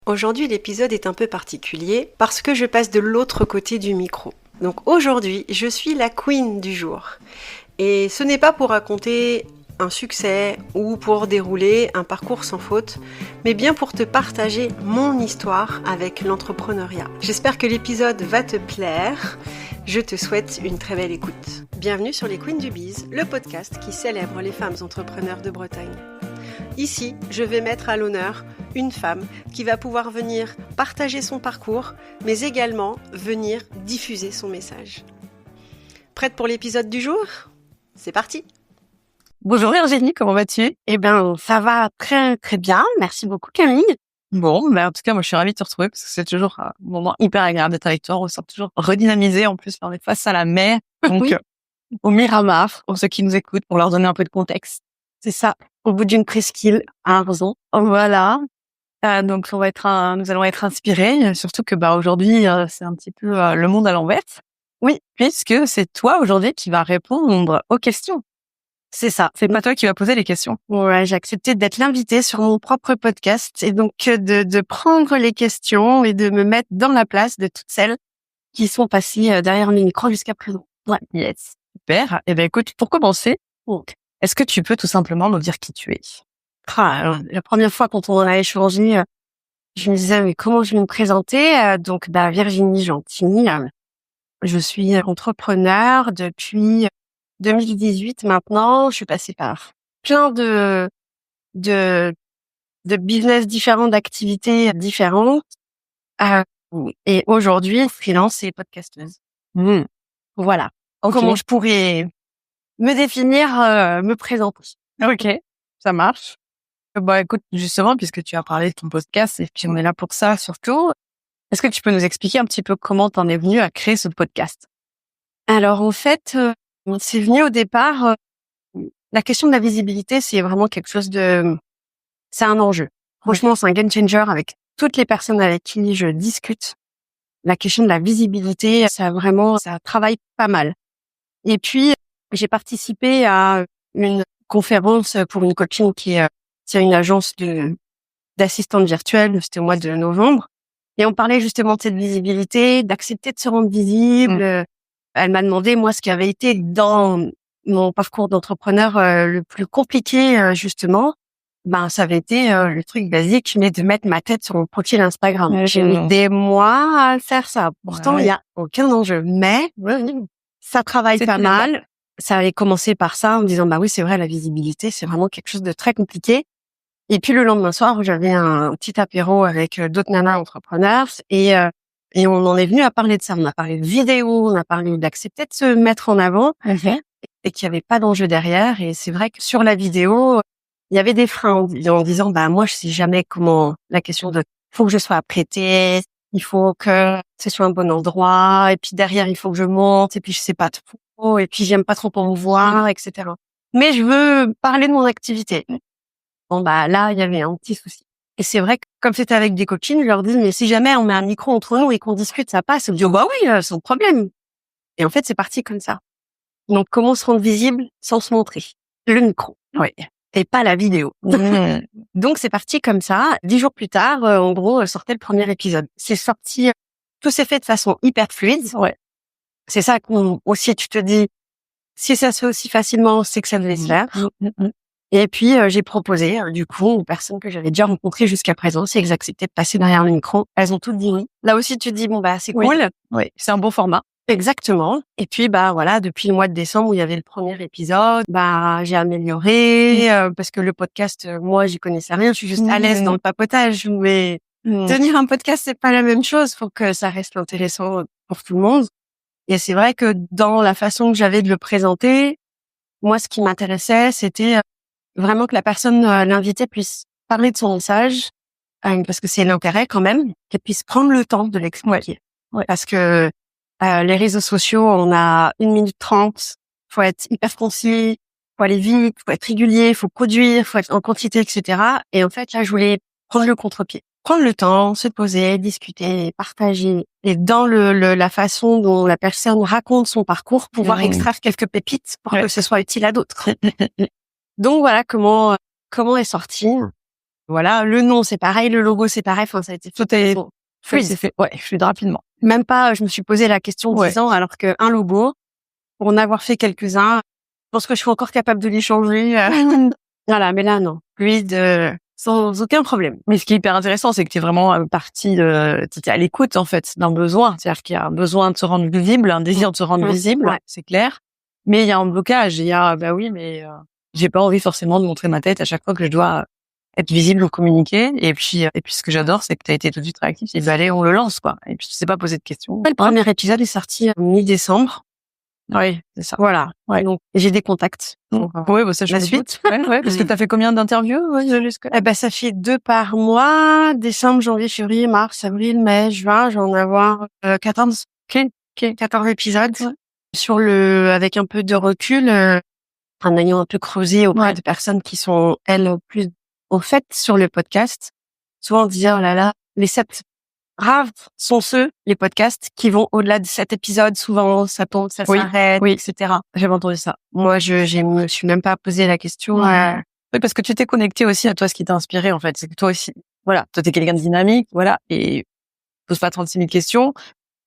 Aujourd'hui, l'épisode est un peu particulier parce que je passe de l'autre côté du micro. Donc aujourd'hui, je suis la queen du jour. Et ce n'est pas pour raconter un succès ou pour dérouler un parcours sans faute, mais bien pour te partager mon histoire avec l'entrepreneuriat. J'espère que l'épisode va te plaire. Je te souhaite une très belle écoute. Bienvenue sur Les Queens du Biz, le podcast qui célèbre les femmes entrepreneurs de Bretagne. Ici, je vais mettre à l'honneur une femme qui va pouvoir venir partager son parcours, mais également venir diffuser son message. Prête pour l'épisode du jour ? C'est parti ! Bonjour Virginie, comment vas-tu ? Eh ben, ça va très très bien. Merci beaucoup Camille. Bon, en tout cas, moi je suis ravie de te retrouver parce que c'est toujours un moment hyper agréable d'être avec toi. On se sent toujours redynamisé. En plus, on est face à la mer, donc Oui. au Miramar, pour ceux qui nous écoutent, pour leur donner un peu de contexte. C'est ça, au bout d'une presqu'île à Arzon. Voilà. Donc nous allons être inspirés, surtout que aujourd'hui c'est un petit peu le monde à l'envers. Oui, puisque c'est toi aujourd'hui qui vas répondre aux questions. c'est ça. C'est pas toi qui vas poser les questions. Ouais, j'ai accepté d'être l'invitée sur mon propre podcast et donc de prendre les questions et de me mettre dans la place de toutes celles qui sont passées derrière mes micros jusqu'à présent. Ouais. Yes. Super. Eh ben écoute, pour commencer, est-ce que tu peux tout simplement nous dire qui tu es ? Alors, la première fois quand on a échangé, je me disais mais comment je vais me présenter ? Donc Virginie Gentil, je suis entrepreneur depuis 2018 maintenant. Je suis passée par plein de business différents, d'activités différentes. Et aujourd'hui, freelance et podcasteuse. Voilà. Okay. Comment je pourrais me définir, me présenter. Ok, ça marche. Écoute, justement, puisque tu as parlé de ton podcast et puis on est là pour ça surtout, est-ce que tu peux nous expliquer un petit peu comment t'en es venue à créer ce podcast ? Alors en fait, c'est venu au départ, la question de la visibilité, c'est vraiment quelque chose c'est un enjeu. Franchement, c'est un game changer avec toutes les personnes avec qui je discute. La question de la visibilité, ça travaille pas mal. Et puis, j'ai participé à une conférence pour une copine qui a une agence d'assistante virtuelle. C'était au mois de novembre. Et on parlait justement de cette visibilité, d'accepter de se rendre visible. Elle m'a demandé, moi, ce qui avait été dans mon parcours d'entrepreneur le plus compliqué, justement. Ça avait été le truc basique, mais de mettre ma tête sur mon profil Instagram. J'ai mis des mois à faire ça. Pourtant, il y a aucun enjeu. Mais ça travaille pas mal. Ça avait commencé par ça, en me disant, oui, c'est vrai, la visibilité, c'est vraiment quelque chose de très compliqué. Et puis, le lendemain soir, j'avais un petit apéro avec d'autres nanas entrepreneurs et on en est venu à parler de ça. On a parlé de vidéo, on a parlé d'accepter de se mettre en avant et qu'il n'y avait pas d'enjeu derrière. Et c'est vrai que sur la vidéo, il y avait des freins en disant, moi, je sais jamais comment la question de, faut que je sois apprêtée, il faut que ce soit un bon endroit, et puis derrière, il faut que je monte, et puis je sais pas trop, et puis j'aime pas trop pour me voir, etc. Mais je veux parler de mon activité. Là, il y avait un petit souci. Et c'est vrai que, comme c'était avec des copines, je leur dis, mais si jamais on met un micro entre nous et qu'on discute, ça passe. Elles me disent, oui, sans problème. Et en fait, c'est parti comme ça. Donc, comment se rendre visible sans se montrer ? Le micro. Oui. Et pas la vidéo. Donc, c'est parti comme ça. 10 jours plus tard, en gros, sortait le premier épisode. C'est sorti, tout s'est fait de façon hyper fluide. Ouais. C'est ça aussi, tu te dis, si ça se fait aussi facilement, c'est que ça devait se faire. Et puis, j'ai proposé, du coup, aux personnes que j'avais déjà rencontrées jusqu'à présent, si elles acceptaient de passer derrière le micro. Elles ont toutes dit oui. Là aussi, tu te dis, c'est cool. Oui, c'est un bon format. Exactement. Et puis, voilà, depuis le mois de décembre où il y avait le premier épisode, j'ai amélioré, parce que le podcast, moi, j'y connaissais rien. Je suis juste à l'aise dans le papotage. Mais tenir un podcast, c'est pas la même chose. Faut que ça reste intéressant pour tout le monde. Et c'est vrai que dans la façon que j'avais de le présenter, moi, ce qui m'intéressait, c'était vraiment que la personne, l'invitée, puisse parler de son message, parce que c'est l'intérêt quand même, qu'elle puisse prendre le temps de l'expliquer. Ouais. Parce que les réseaux sociaux, on a 1 minute 30, faut être hyper concis, faut aller vite, faut être régulier, faut produire, faut être en quantité, etc. Et en fait, là, je voulais prendre le contre-pied. Prendre le temps, se poser, discuter, partager. Et dans la façon dont la personne raconte son parcours, pouvoir extraire quelques pépites pour que ce soit utile à d'autres. Donc voilà comment est sorti Voilà, le nom c'est pareil, le logo c'est pareil. Enfin, ça a été Tout est fluide. c'est fait. Ouais, fluide rapidement. Même pas, je me suis posé la question en disant, alors qu'un logo, pour en avoir fait quelques-uns, je pense que je suis encore capable de les changer. Voilà, mais là, non. Fluide, sans aucun problème. Mais ce qui est hyper intéressant, c'est que tu es vraiment t'étais à l'écoute, en fait, d'un besoin. C'est-à-dire qu'il y a un besoin de se rendre visible, un désir de se rendre visible, c'est clair. Mais il y a un blocage. Il y a, bah oui, mais j'ai pas envie forcément de montrer ma tête à chaque fois que je dois être visible ou communiquer. Et puis ce que j'adore, c'est que tu as été tout de suite réactif. Et bah, allez, on le lance, quoi. Et puis, tu t'es pas posé de questions. Le premier épisode est sorti mi-décembre. Oui, c'est ça. Voilà. Ouais. Donc, j'ai des contacts. Oui, bah, ça, je la me suite. doute. Ouais, parce que t'as fait combien d'interviews, Ça fait 2 par mois. Décembre, janvier, février, mars, avril, mai, juin. Je vais en avoir 14. Ok. 14 épisodes. Ouais. Avec un peu de recul, en ayant un peu creusé auprès de personnes qui sont, elles, plus au fait sur le podcast. Souvent, on disait, oh là là, les 7 rares sont les podcasts qui vont au-delà de 7 épisodes. Souvent, ça tombe, ça s'arrête, etc. J'avais entendu ça. Moi, je me suis même pas posé la question. Oui, parce que tu t'es connecté aussi à toi, ce qui t'a inspiré, en fait. C'est que toi aussi, voilà, toi, t'es quelqu'un de dynamique, voilà, et pose pas 36 000 questions.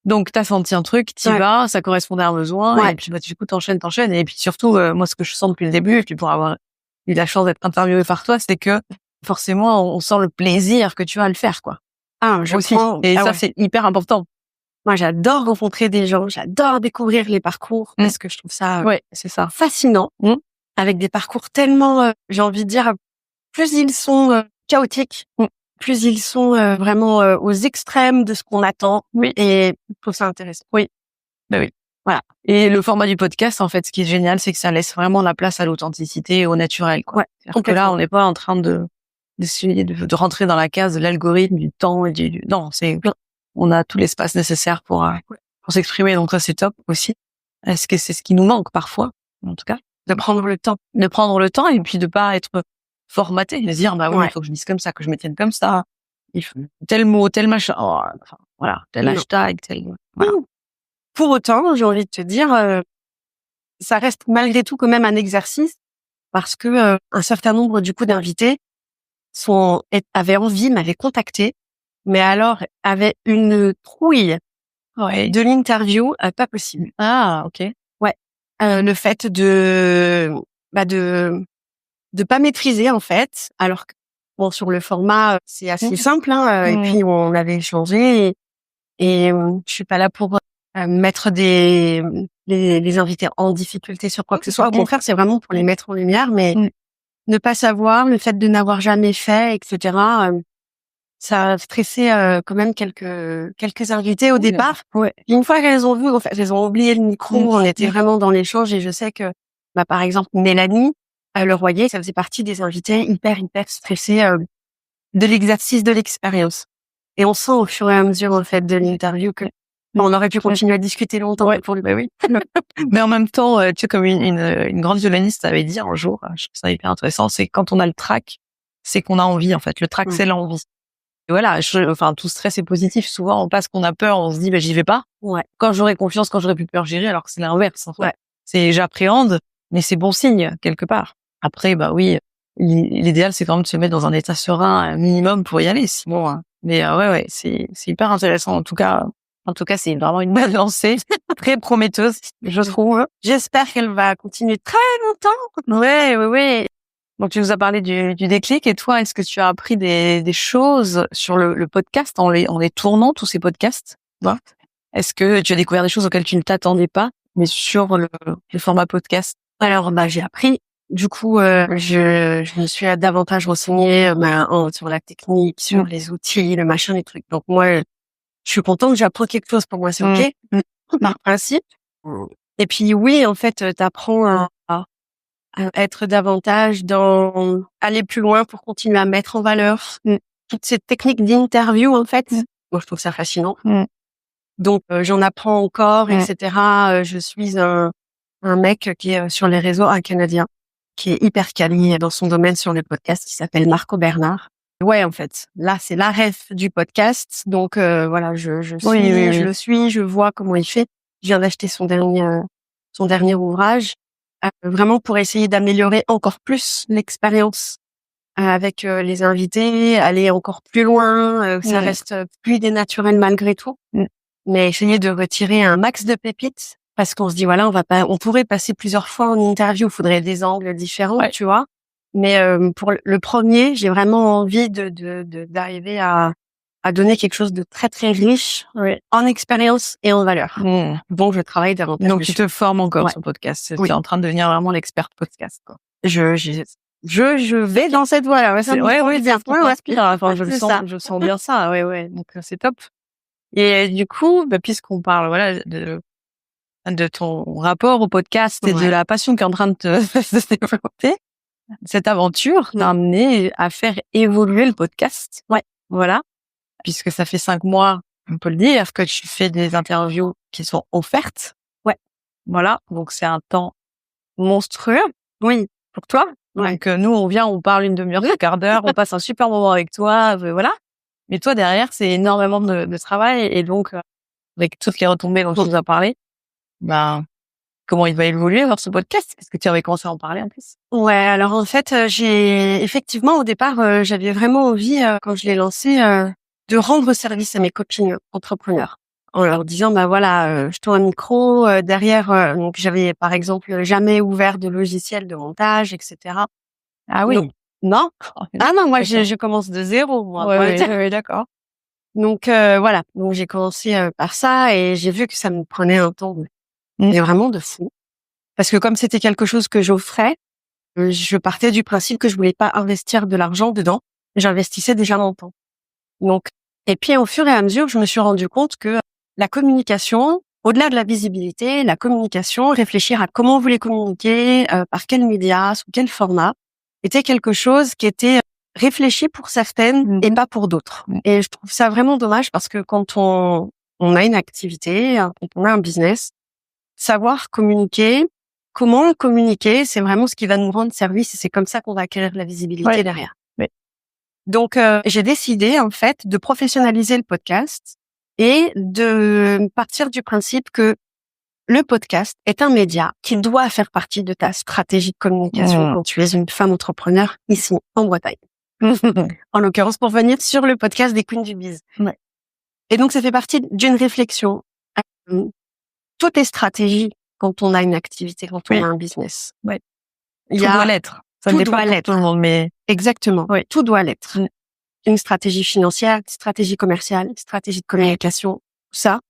Donc, t'as senti un truc, t'y vas, ça correspondait à un besoin, et puis, bah, du coup, t'enchaînes. Et puis, surtout, moi, ce que je sens depuis le début, et puis pour avoir eu la chance d'être interviewée par toi, c'est que, forcément, on sent le plaisir que tu as à le faire, quoi. Je aussi. prends. Et ça, c'est hyper important. Moi, j'adore rencontrer des gens, j'adore découvrir les parcours, parce que je trouve ça c'est ça. fascinant, avec des parcours tellement, j'ai envie de dire, plus ils sont chaotiques, plus ils sont vraiment aux extrêmes de ce qu'on attend. Et je trouve ça intéressant. Oui. Ben oui. Voilà. Et le format du podcast, en fait, ce qui est génial, c'est que ça laisse vraiment la place à l'authenticité et au naturel, quoi. C'est-à-dire que là, on n'est pas en train d'essayer de rentrer dans la case de l'algorithme, du temps et non, on a tout l'espace nécessaire pour s'exprimer. Donc ça, c'est top aussi. Est-ce que c'est ce qui nous manque parfois, en tout cas, de prendre le temps et puis de pas être formaté, de dire, bah oui, il faut que je dise comme ça, que je me tienne comme ça. Il faut tel mot, tel machin. Voilà, tel hashtag, tel, voilà. Pour autant, j'ai envie de te dire, ça reste malgré tout quand même un exercice parce que un certain nombre du coup d'invités avaient envie, m'avaient contacté, mais alors avaient une trouille de l'interview pas possible. Ah, ok. Ouais. Le fait de pas maîtriser en fait, alors que bon sur le format c'est assez simple et puis on avait échangé et je suis pas là pour mettre les invités en difficulté sur quoi que ce soit. Au contraire, c'est vraiment pour les mettre en lumière, mais ne pas savoir, le fait de n'avoir jamais fait, etc. Ça a stressé quand même quelques invités au départ. Une fois qu'elles ont vu, en fait, elles ont oublié le micro. On était vraiment dans l'échange et je sais que, par exemple, Mélanie Leroyer, ça faisait partie des invités hyper stressés de l'exercice de l'expérience. Et on sent au fur et à mesure, en fait, de l'interview que on aurait pu continuer à discuter longtemps pour le. Bah oui. Mais en même temps, tu sais, comme une grande violoniste avait dit un jour, je trouve ça hyper intéressant, c'est quand on a le trac, c'est qu'on a envie, en fait. Le trac, c'est l'envie. Et voilà, tout stress est positif. Souvent, on passe qu'on a peur, on se dit, j'y vais pas. Quand j'aurai confiance, quand j'aurai plus peur, j'irai, alors que c'est l'inverse, en fait. C'est, j'appréhende, mais c'est bon signe, quelque part. Après, bah oui, l'idéal, c'est quand même de se mettre dans un état serein, un minimum pour y aller, sinon, mais c'est hyper intéressant. En tout cas, c'est vraiment une bonne lancée, très prometteuse, je trouve. J'espère qu'elle va continuer très longtemps. Ouais. Donc, tu nous as parlé du déclic. Et toi, est-ce que tu as appris des choses sur le podcast en les tournant, tous ces podcasts? Est-ce que tu as découvert des choses auxquelles tu ne t'attendais pas, mais sur le format podcast? Alors, j'ai appris. Du coup, je me suis davantage renseignée sur la technique, sur les outils, le machin, les trucs. Donc moi, je suis contente que j'apprends quelque chose. Pour moi, c'est ok, par principe. Et puis oui, en fait, t'apprends à être davantage dans aller plus loin pour continuer à mettre en valeur toute cette technique d'interview. En fait, moi, je trouve ça fascinant. Donc j'en apprends encore, etc. Je suis un mec qui est sur les réseaux, un Canadien, qui est hyper quali dans son domaine sur le podcast, qui s'appelle Marco Bernard. Ouais, en fait, là, c'est la ref du podcast. Donc, voilà, je le suis, je vois comment il fait. Je viens d'acheter son dernier ouvrage, vraiment pour essayer d'améliorer encore plus l'expérience avec les invités, aller encore plus loin, que ça reste fluide et naturel malgré tout. Mais essayer de retirer un max de pépites parce qu'on se dit voilà, on pourrait passer plusieurs fois en interview, il faudrait des angles différents, tu vois. Mais pour le premier, j'ai vraiment envie d'arriver à donner quelque chose de très très riche en expérience et en valeur. Donc je travaille davantage. Donc tu te formes encore sur podcast. Tu es en train de devenir vraiment l'experte podcast, quoi. Je vais dans cette voie-là. Ouais, bien. Enfin, je sens bien ça. Ouais. Donc c'est top. Et du coup, puisqu'on parle voilà de ton rapport au podcast et de la passion qui est en train de se développer, cette aventure t'a amené à faire évoluer le podcast. Voilà. Puisque ça fait 5 mois, on peut le dire, que tu fais des interviews qui sont offertes. Voilà. Donc c'est un temps monstrueux. Pour toi. Donc nous, on vient, on parle une demi-heure, un quart d'heure, on passe un super moment avec toi, voilà. Mais toi, derrière, c'est énormément de travail. Et donc, avec toutes les retombées dont tu nous as parlé, comment il va évoluer vers ce podcast? Est-ce que tu avais commencé à en parler en plus? Alors en fait, j'ai effectivement au départ, j'avais vraiment envie, quand je l'ai lancé, de rendre service à mes copines entrepreneurs. En leur disant, voilà, je tourne un micro, derrière, donc j'avais par exemple jamais ouvert de logiciel de montage, etc. Ah oui. Donc, non. Ah non, moi je commence de zéro, moi. Ouais, d'accord. Donc voilà, donc j'ai commencé par ça et j'ai vu que ça me prenait un temps mais vraiment de fou. Parce que comme c'était quelque chose que j'offrais, je partais du principe que je voulais pas investir de l'argent dedans, j'investissais déjà mon temps. Donc et puis au fur et à mesure, je me suis rendu compte que la communication, au-delà de la visibilité, la communication, réfléchir à comment on voulait communiquer, par quel média, sous quel format, était quelque chose qui était réfléchi pour certaines et pas pour d'autres. Et je trouve ça vraiment dommage parce que quand on a une activité, quand on a un business, savoir communiquer, comment communiquer, c'est vraiment ce qui va nous rendre service et c'est comme ça qu'on va acquérir la visibilité derrière. Donc j'ai décidé en fait de professionnaliser le podcast et de partir du principe que le podcast est un média qui doit faire partie de ta stratégie de communication quand tu es une femme entrepreneur ici en Bretagne. En l'occurrence pour venir sur le podcast des Queens du Biz. Et donc ça fait partie d'une réflexion. Tout est stratégie quand on a une activité, quand on a un business. Tout doit l'être. Ça tout dépend doit pour l'être. tout le monde, mais exactement. Tout doit l'être. Une stratégie financière, une stratégie commerciale, une stratégie de communication, tout ça.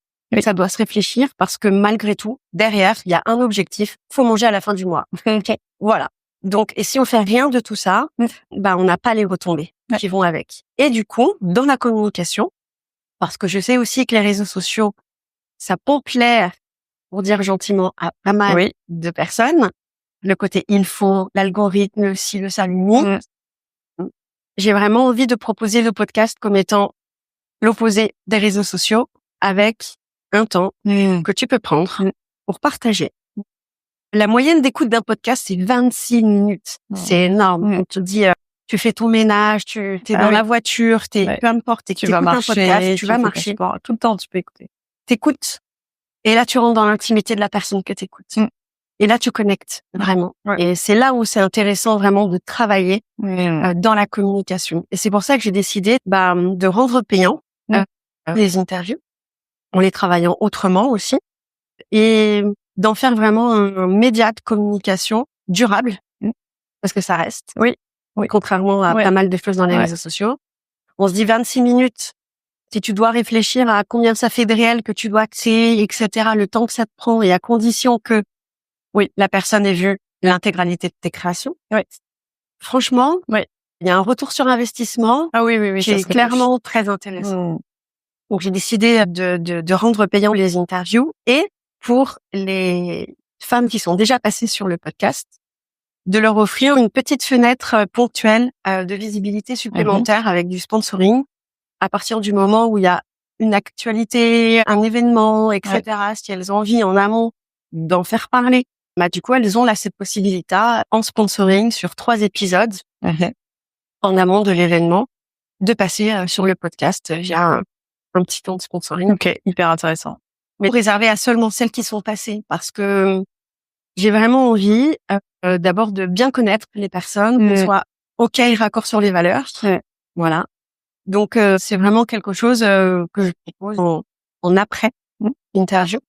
Ça doit se réfléchir parce que malgré tout, derrière, il y a un objectif. Faut manger à la fin du mois. Voilà. Donc, et si on fait rien de tout ça, on n'a pas les retombées qui vont avec. Et du coup, dans la communication, parce que je sais aussi que les réseaux sociaux, ça pompe l'air, pour dire gentiment, à pas mal de personnes. Le côté il faut, l'algorithme, aussi le salumi. J'ai vraiment envie de proposer le podcast comme étant l'opposé des réseaux sociaux avec un temps que tu peux prendre pour partager. La moyenne d'écoute d'un podcast, c'est 26 minutes. C'est énorme. On te dit, tu fais ton ménage, t'es dans la voiture, peu importe, tu vas marcher, un podcast, tu vas marcher. Tout le temps, tu peux écouter. T'écoutes. Et là, tu rentres dans l'intimité de la personne que t'écoutes. Et là, tu connectes vraiment. Et c'est là où c'est intéressant vraiment de travailler dans la communication. Et c'est pour ça que j'ai décidé de rendre payant les interviews en les travaillant autrement aussi et d'en faire vraiment un média de communication durable parce que ça reste. Contrairement à pas mal de choses dans les réseaux sociaux. On se dit 26 minutes. Si tu dois réfléchir à combien ça fait de réel que tu dois créer, etc., le temps que ça te prend et à condition que la personne ait vu l'intégralité de tes créations. Franchement, il y a un retour sur investissement qui est clairement très intéressant. Donc, j'ai décidé de rendre payant les interviews et pour les femmes qui sont déjà passées sur le podcast, de leur offrir une petite fenêtre ponctuelle de visibilité supplémentaire avec du sponsoring à partir du moment où il y a une actualité, un événement, etc. Si elles ont envie en amont d'en faire parler, du coup, elles ont là cette possibilité en sponsoring sur 3 épisodes en amont de l'événement de passer sur le podcast via un petit temps de sponsoring. Ok, hyper intéressant. Mais réservé à seulement celles qui sont passées parce que j'ai vraiment envie d'abord de bien connaître les personnes, qu'on soit auquel raccord sur les valeurs. Voilà. Donc c'est vraiment quelque chose que je propose en après interview.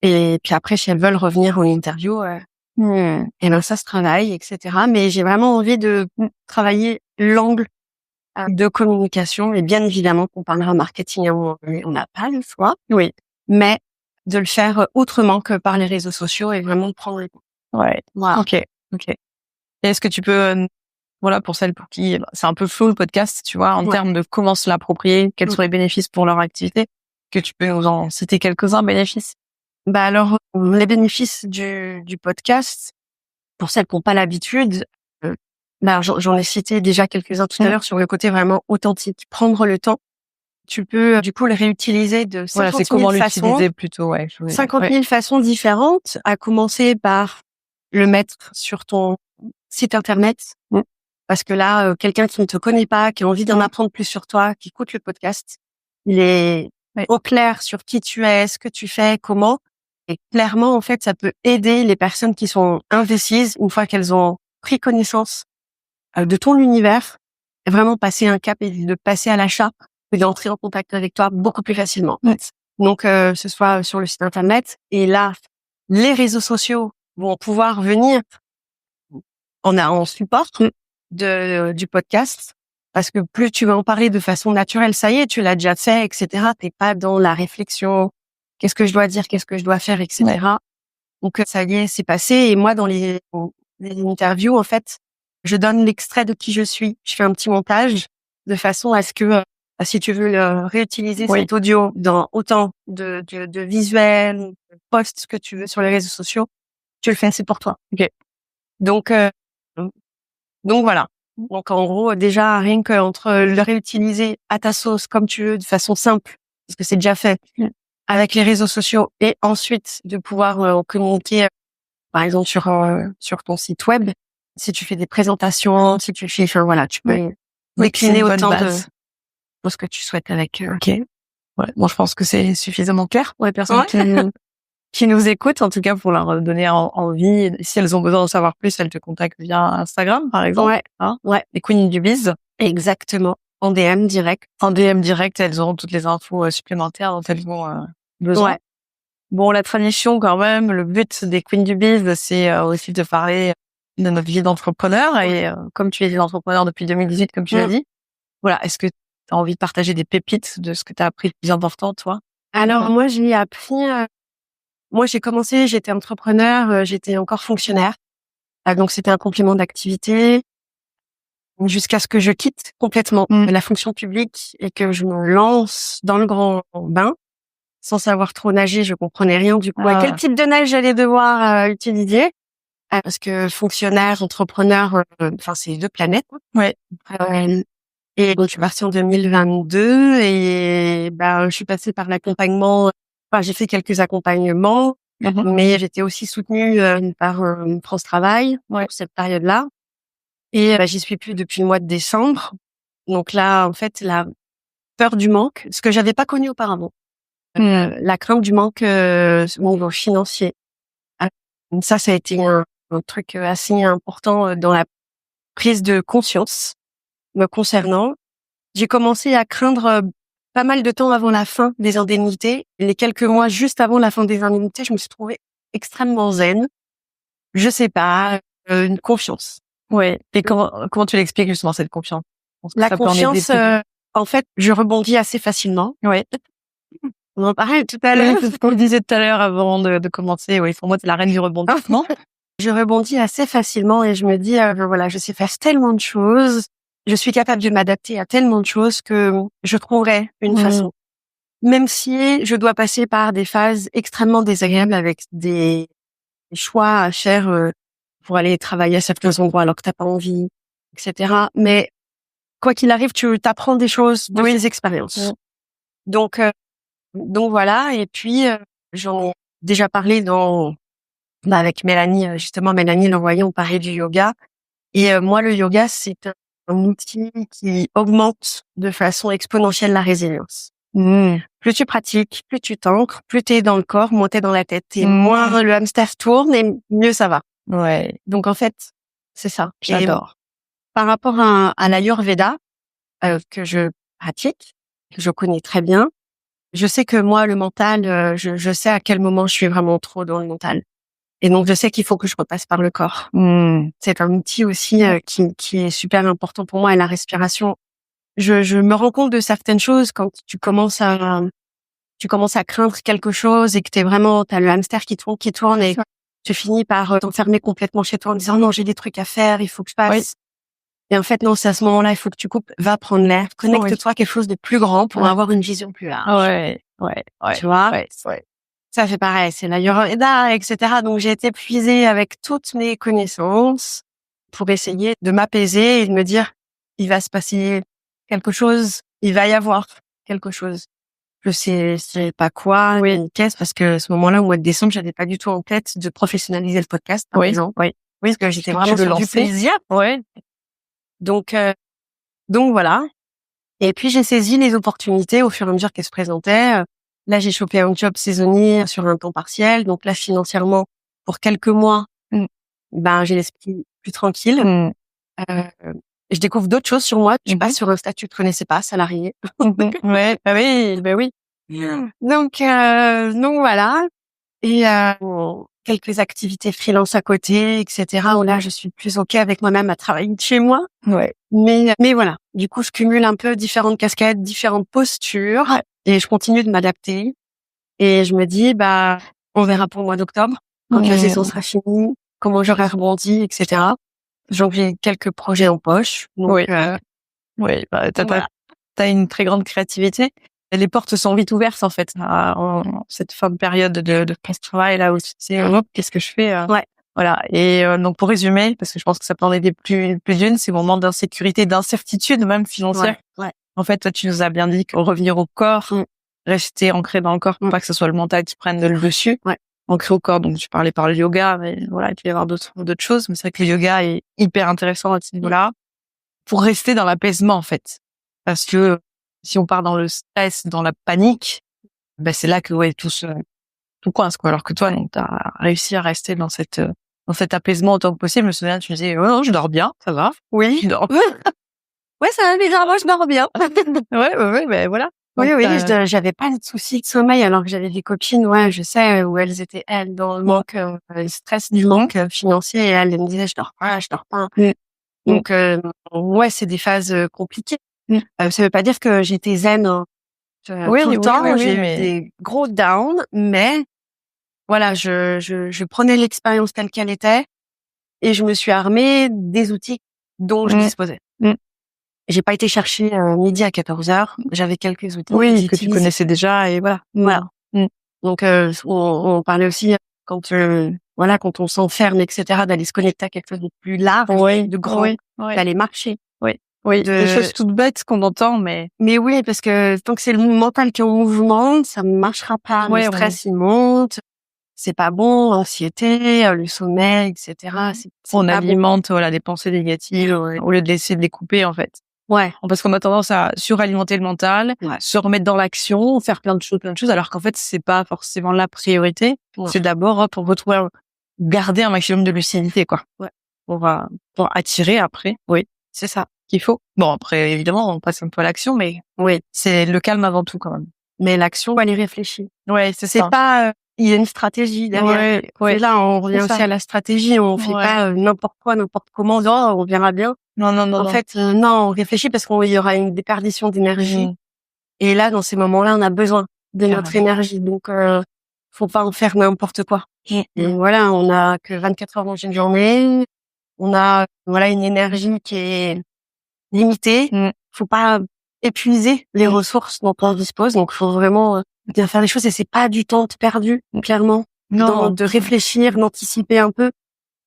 Et puis après, si elles veulent revenir en interview, et ben ça se travaille, etc. Mais j'ai vraiment envie de travailler l'angle de communication. Et bien évidemment qu'on parlera marketing à un moment donné, on n'a pas le choix. Oui. Mais de le faire autrement que par les réseaux sociaux et vraiment de prendre les... Ouais. Voilà. Ok. Et est-ce que tu peux, voilà, pour celles pour qui c'est un peu flou le podcast, tu vois, en termes de comment se l'approprier, quels sont les bénéfices pour leur activité, que tu peux nous en citer quelques-uns bénéfices? Bah alors, les bénéfices du podcast, pour celles qui n'ont pas l'habitude, j'en ai cité déjà quelques-uns tout à l'heure sur le côté vraiment authentique. Prendre le temps. Tu peux du coup le réutiliser de 50 000 façons. Plutôt, 50 000 façons différentes, à commencer par le mettre sur ton site internet. Parce que là, quelqu'un qui ne te connaît pas, qui a envie d'en apprendre plus sur toi, qui écoute le podcast, il est au clair sur qui tu es, ce que tu fais, comment. Et clairement, en fait, ça peut aider les personnes qui sont indécises, une fois qu'elles ont pris connaissance de ton univers, et vraiment passer un cap et de passer à l'achat et d'entrer en contact avec toi beaucoup plus facilement. Donc, ce soit sur le site internet. Et là, les réseaux sociaux vont pouvoir venir en support du podcast. Parce que plus tu vas en parler de façon naturelle, ça y est, tu l'as déjà fait, etc. T'es pas dans la réflexion. Qu'est-ce que je dois dire? Qu'est-ce que je dois faire, etc. Donc, ça y est, c'est passé. Et moi, dans les interviews, en fait, je donne l'extrait de qui je suis. Je fais un petit montage de façon à ce que, si tu veux réutiliser cet audio dans autant de visuels, de posts que tu veux sur les réseaux sociaux, tu le fais, c'est pour toi. Donc voilà. Donc, en gros, déjà, rien qu'entre le réutiliser à ta sauce comme tu veux, de façon simple, parce que c'est déjà fait, avec les réseaux sociaux, et ensuite de pouvoir communiquer, par exemple, sur ton site web, si tu fais des présentations, si tu fais, voilà, tu peux décliner autant de ce que tu souhaites avec. Bon, je pense que c'est suffisamment clair pour les personnes qui nous écoutent, en tout cas pour leur donner envie. Si elles ont besoin d'en savoir plus, elles te contactent via Instagram, par exemple. Les Queens du Biz. Exactement. En DM direct. Elles auront toutes les infos supplémentaires dont elles ont besoin. Bon, la tradition quand même, le but des Queens du Biz, c'est aussi de parler de notre vie d'entrepreneur. Et comme tu es entrepreneur depuis 2018, comme tu l'as dit, voilà, est-ce que tu as envie de partager des pépites de ce que tu as appris de plus important, toi? Alors, moi, j'ai appris... moi, j'ai commencé, j'étais entrepreneur, j'étais encore fonctionnaire. Donc, c'était un complément d'activité jusqu'à ce que je quitte complètement la fonction publique et que je me lance dans le grand bain. Sans savoir trop nager, je comprenais rien du coup à quel type de nage j'allais devoir utiliser. Parce que fonctionnaire, entrepreneur, c'est deux planètes. Et donc, je suis partie en 2022 et je suis passée par l'accompagnement. J'ai fait quelques accompagnements, mais j'étais aussi soutenue par France Travail pour cette période-là. Et j'y suis plus depuis le mois de décembre. Donc là, en fait, la peur du manque, ce que j'avais pas connu auparavant. La crainte du manque au niveau financier. Ça a été un truc assez important dans la prise de conscience me concernant. J'ai commencé à craindre pas mal de temps avant la fin des indemnités. Les quelques mois juste avant la fin des indemnités, je me suis trouvée extrêmement zen. Je sais pas, une confiance. Et comment tu l'expliques justement cette confiance? La confiance, en fait, je rebondis assez facilement. On en parlait tout à l'heure. C'est ce qu'on disait tout à l'heure avant de commencer. Pour moi, c'est la reine du rebondissement. Je rebondis assez facilement et je me dis, voilà, je sais faire tellement de choses. Je suis capable de m'adapter à tellement de choses que je trouverai une façon. Même si je dois passer par des phases extrêmement désagréables avec des choix à faire pour aller travailler à certains endroits alors que t'as pas envie, etc. Mais quoi qu'il arrive, tu t'apprends des choses de tes expériences. Donc voilà. Et puis j'en ai déjà parlé avec Mélanie, justement Mélanie Leroyer, on parlait du yoga. Et moi, le yoga, c'est un outil qui augmente de façon exponentielle la résilience. Plus tu pratiques, plus tu t'ancres, plus t'es dans le corps, moins t'es dans la tête. Et moins le hamster tourne et mieux ça va. Donc en fait, c'est ça. J'adore. par rapport à l'Ayurveda, que je pratique, que je connais très bien, je sais que moi, le mental, je sais à quel moment je suis vraiment trop dans le mental. Et donc, je sais qu'il faut que je repasse par le corps. C'est un outil aussi qui est super important pour moi, et la respiration. Je me rends compte de certaines choses quand tu commences à craindre quelque chose et que t'as le hamster qui tourne et tu finis par t'enfermer complètement chez toi en disant non, j'ai des trucs à faire, il faut que je passe. Oui. Et en fait, non, c'est à ce moment-là, il faut que tu coupes, va prendre l'air, connecte-toi à quelque chose de plus grand pour avoir une vision plus large. Ouais. Tu vois? Ouais. Ça fait pareil, c'est l'Ayurveda, etc. Donc, j'ai été puiser avec toutes mes connaissances pour essayer de m'apaiser et de me dire, il va se passer quelque chose, il va y avoir quelque chose. Je sais pas quoi, ni qu'est-ce, parce que à ce moment-là, au mois de décembre, j'avais pas du tout en tête de professionnaliser le podcast, par exemple. Oui, parce que j'étais vraiment sur du plaisir. Ouais. Donc voilà. Et puis, j'ai saisi les opportunités au fur et à mesure qu'elles se présentaient. Là, j'ai chopé un job saisonnier sur un temps partiel. Donc là, financièrement, pour quelques mois, j'ai l'esprit plus tranquille. Je découvre d'autres choses sur moi. Je passe sur un statut que je connaissais pas, salarié. Ouais, oui. Donc voilà. Et quelques activités freelance à côté, etc. Où là, je suis plus OK avec moi-même à travailler de chez moi. Ouais. Mais voilà. Du coup, je cumule un peu différentes casquettes, différentes postures, et je continue de m'adapter. Et je me dis, on verra pour le mois d'octobre, quand la saison sera finie, comment j'aurai rebondi, etc. Donc, j'ai quelques projets en poche. Donc, t'as une très grande créativité. Et les portes sont vite ouvertes, en fait, en cette fin de période de post-travail, là, où tu sais, qu'est-ce que je fais? Voilà. Et donc, pour résumer, parce que je pense que ça peut en aider plus d'une, ces moments d'insécurité, d'incertitude, même financière. En fait, toi, tu nous as bien dit qu'on revenir au corps, rester ancré dans le corps, pour pas que ce soit le mental qui prenne le dessus. Ancré au corps, donc tu parlais par le yoga, mais voilà, il peut y avoir d'autres choses. Mais c'est vrai que le yoga est hyper intéressant à ce niveau-là, pour rester dans l'apaisement, en fait. Parce que si on part dans le stress, dans la panique, c'est là que tout coince, quoi. Alors que toi, donc, t'as réussi à rester dans cet apaisement autant que possible. Je me souviens, tu me disais, non, je dors bien, ça va. Oui. Je dors. Ouais, ça va bizarrement, je dors bien. Ouais, voilà. Donc, J'avais pas de soucis de sommeil, alors que j'avais des copines, je sais, où elles étaient, elles, dans le manque, le stress du manque financier, et elles me disaient, je dors pas. Donc, c'est des phases compliquées. Ça veut pas dire que j'étais zen tout le temps. J'ai eu des gros downs, mais voilà, je prenais l'expérience telle qu'elle était, et je me suis armée des outils dont je disposais. J'ai pas été chercher midi à 14h. J'avais quelques outils que tu connaissais déjà, et voilà. Donc on parlait aussi quand on s'enferme, etc., d'aller se connecter à quelque chose de plus large, de grand, d'aller marcher. Des choses toutes bêtes qu'on entend, mais oui, parce que tant que c'est le mental qui est en mouvement, ça ne marchera pas. Le stress, il monte. C'est pas bon, l'anxiété, le sommeil, etc. On alimente des pensées négatives au lieu de laisser de les couper, en fait. Parce qu'on a tendance à suralimenter le mental, se remettre dans l'action, faire plein de choses, alors qu'en fait, c'est pas forcément la priorité. C'est d'abord pour retrouver, garder un maximum de lucidité, quoi. Pour attirer après. C'est ça qu'il faut. Bon, après, évidemment, on passe un peu à l'action, mais c'est le calme avant tout, quand même. Mais l'action, elle est réfléchie. C'est ça. Pas, il y a une stratégie derrière. Et là, on revient aussi à la stratégie. On fait pas n'importe quoi, n'importe comment. On verra bien. Non. En fait, on réfléchit parce qu'il y aura une déperdition d'énergie. Et là, dans ces moments-là, on a besoin de notre énergie. Donc, faut pas en faire n'importe quoi. Et voilà, on a que 24 heures dans une journée. On a, une énergie qui est limitée. Faut pas épuiser les ressources dont on dispose. Donc, faut vraiment bien faire les choses, et c'est pas du temps perdu, clairement. De réfléchir, d'anticiper un peu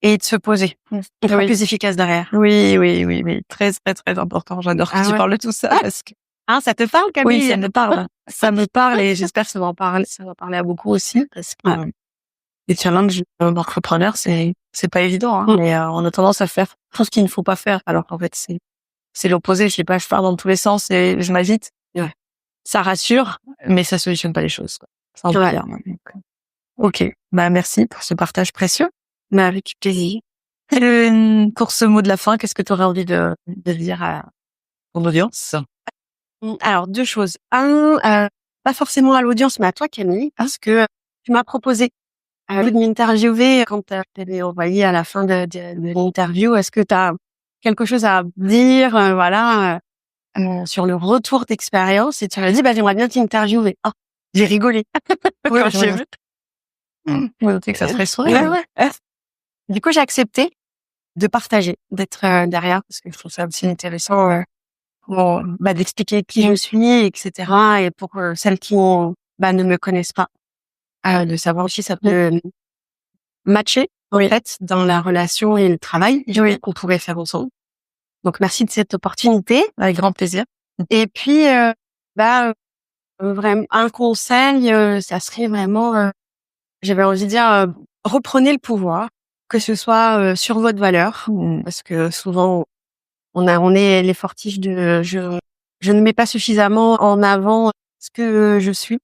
et de se poser. On sera plus efficace derrière. Oui. Très, très, très important. J'adore que tu parles de tout ça, parce que... ça te parle, Camille? Oui, ça me parle. Ça me parle, et j'espère que ça va parler à beaucoup aussi, parce que les challenges d'entrepreneur, c'est pas évident, mais on a tendance à faire tout ce qu'il ne faut pas faire, alors qu'en fait, c'est l'opposé. Je pars dans tous les sens et je m'agite. Ça rassure, mais ça solutionne pas les choses, quoi. Ça empire. Ok. Merci pour ce partage précieux. Avec plaisir. Pour ce mot de la fin, qu'est-ce que tu aurais envie de dire à ton audience? Alors, 2 choses. Pas forcément à l'audience, mais à toi, Camille, parce que tu m'as proposé de m'interviewer quand tu avais envoyé à la fin de l'interview. Est-ce que tu as quelque chose à dire, sur le retour d'expérience? Et tu m'as dit, j'aimerais bien t'interviewer. Ah, j'ai rigolé. Oui, Quand j'ai vu. je me que ça serait souris. Ouais. Du coup, j'ai accepté de partager, d'être derrière, parce que je trouve ça aussi intéressant, d'expliquer qui je suis, etc. Et pour celles qui ne me connaissent pas, de savoir aussi ça peut matcher en fait dans la relation et le travail qu'on pourrait faire ensemble. Donc merci de cette opportunité. Avec grand plaisir. Et puis vraiment un conseil, ça serait vraiment, j'avais envie de dire, reprenez le pouvoir, que ce soit sur votre valeur, parce que souvent on est les fortiches de je ne mets pas suffisamment en avant ce que je suis.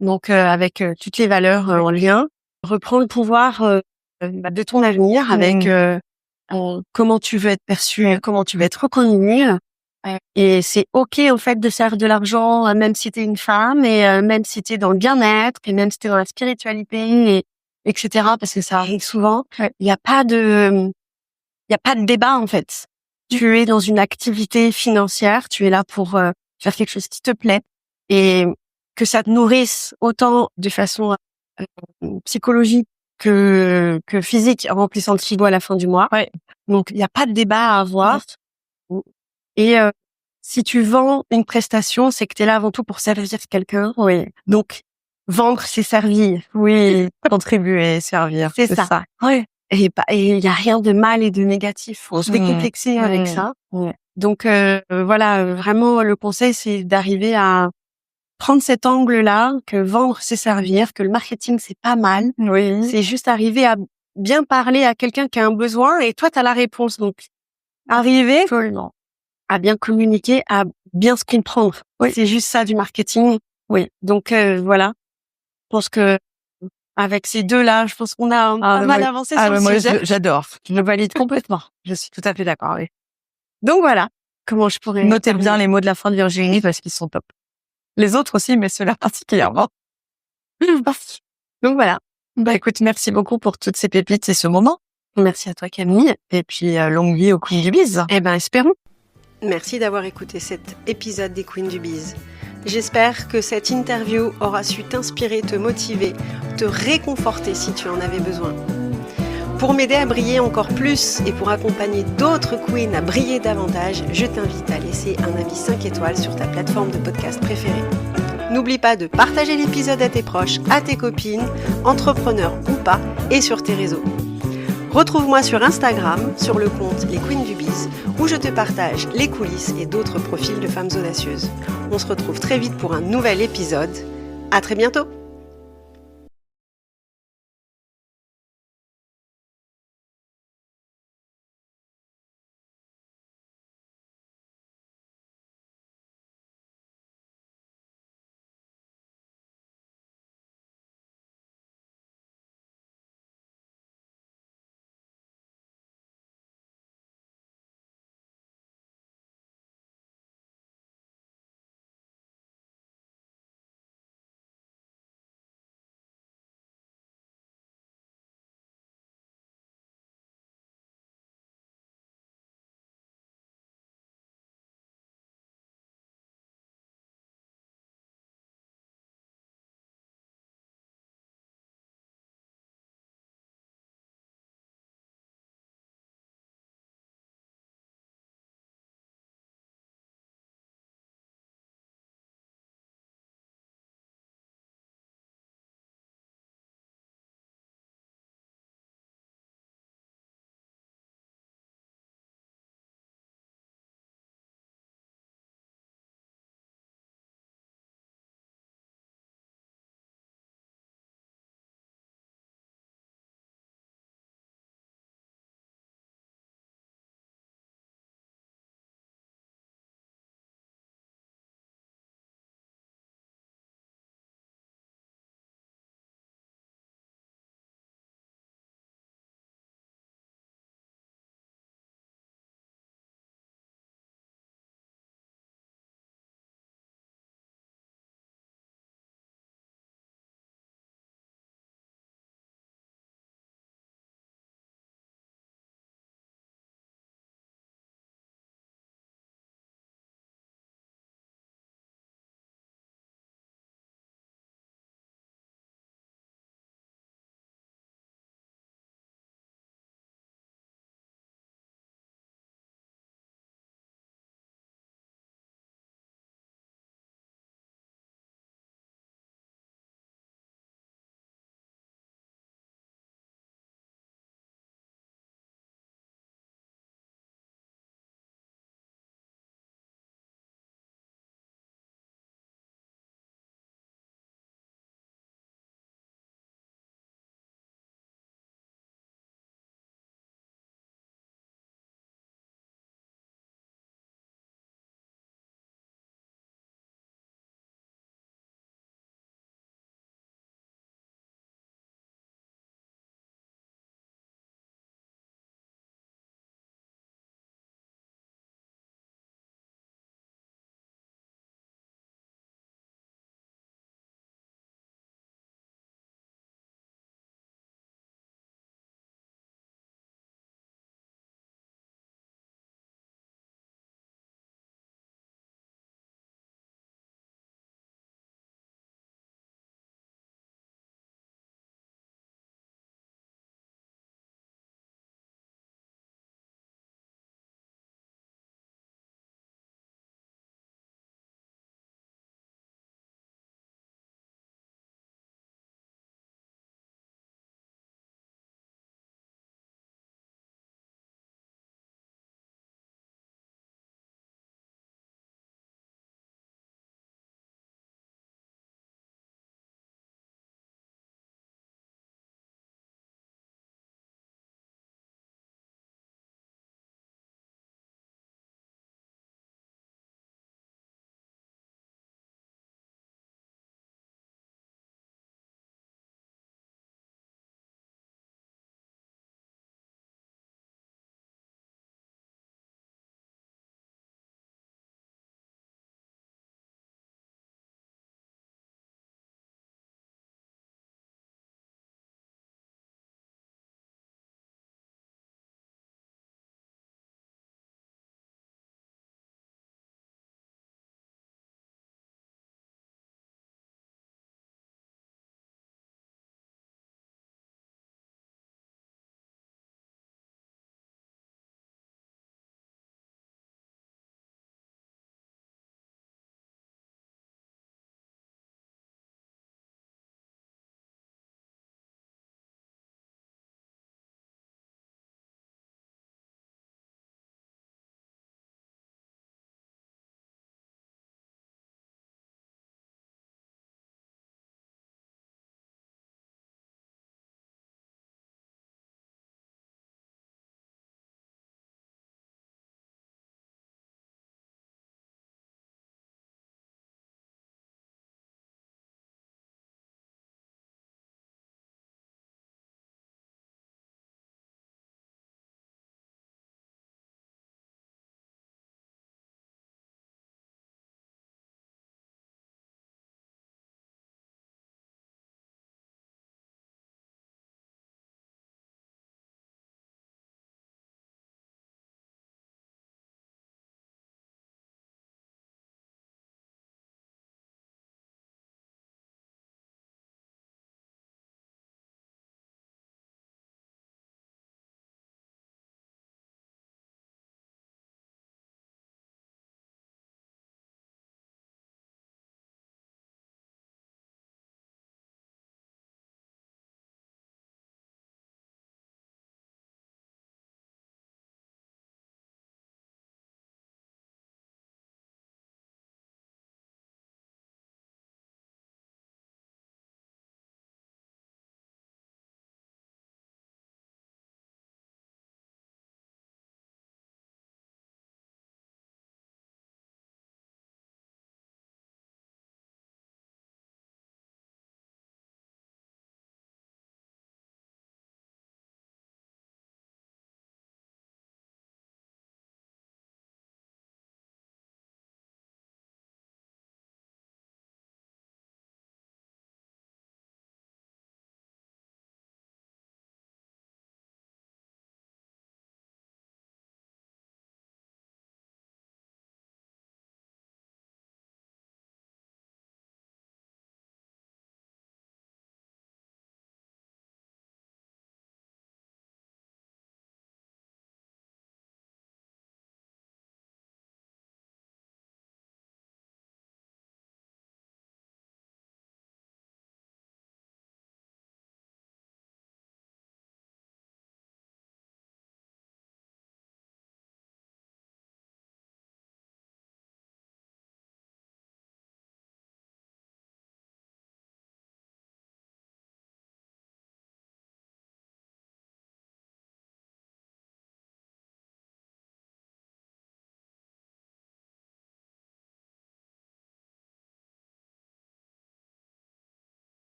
Donc avec toutes les valeurs en lien, reprends le pouvoir de ton avenir avec comment tu veux être perçu, comment tu veux être reconnu. Et c'est OK en fait de faire de l'argent même si t'es une femme et même si t'es dans le bien-être et même si t'es dans la spiritualité et etc. parce que ça arrive souvent. Il y a pas de débat en fait. Tu es dans une activité financière, tu es là pour faire quelque chose qui te plaît et que ça te nourrisse autant de façon psychologique que physique en remplissant le frigo à la fin du mois. Donc il y a pas de débat à avoir. Et si tu vends une prestation, c'est que tu es là avant tout pour servir quelqu'un. Oui. Donc vendre, c'est servir. Oui, Contribuer, servir. c'est ça. Oui. Et il y a rien de mal et de négatif. Faut se décomplexer avec ça. Donc voilà, vraiment le conseil c'est d'arriver à prendre cet angle-là, que vendre c'est servir, que le marketing c'est pas mal. Oui. C'est juste arriver à bien parler à quelqu'un qui a un besoin et toi tu as la réponse. Donc arriver à bien communiquer, à bien se comprendre. C'est juste ça du marketing. Donc voilà. Je pense que avec ces deux-là, je pense qu'on a pas mal avancé sur le sujet. J'adore. Je le valide complètement. Je suis tout à fait d'accord. Oui. Donc voilà. Comment je pourrais Notez bien les mots de la fin de Virginie parce qu'ils sont top. Les autres aussi, mais ceux-là particulièrement. Donc voilà. Écoute, merci beaucoup pour toutes ces pépites et ce moment. Merci à toi Camille. Et puis longue vie aux Queens du Biz. Espérons. Merci d'avoir écouté cet épisode des Queens du Biz. J'espère que cette interview aura su t'inspirer, te motiver, te réconforter si tu en avais besoin. Pour m'aider à briller encore plus et pour accompagner d'autres queens à briller davantage, je t'invite à laisser un avis 5 étoiles sur ta plateforme de podcast préférée. N'oublie pas de partager l'épisode à tes proches, à tes copines, entrepreneurs ou pas, et sur tes réseaux. Retrouve-moi sur Instagram, sur le compte Les Queens du Biz, où je te partage les coulisses et d'autres profils de femmes audacieuses. On se retrouve très vite pour un nouvel épisode. À très bientôt!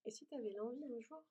Et si tu avais l'envie un jour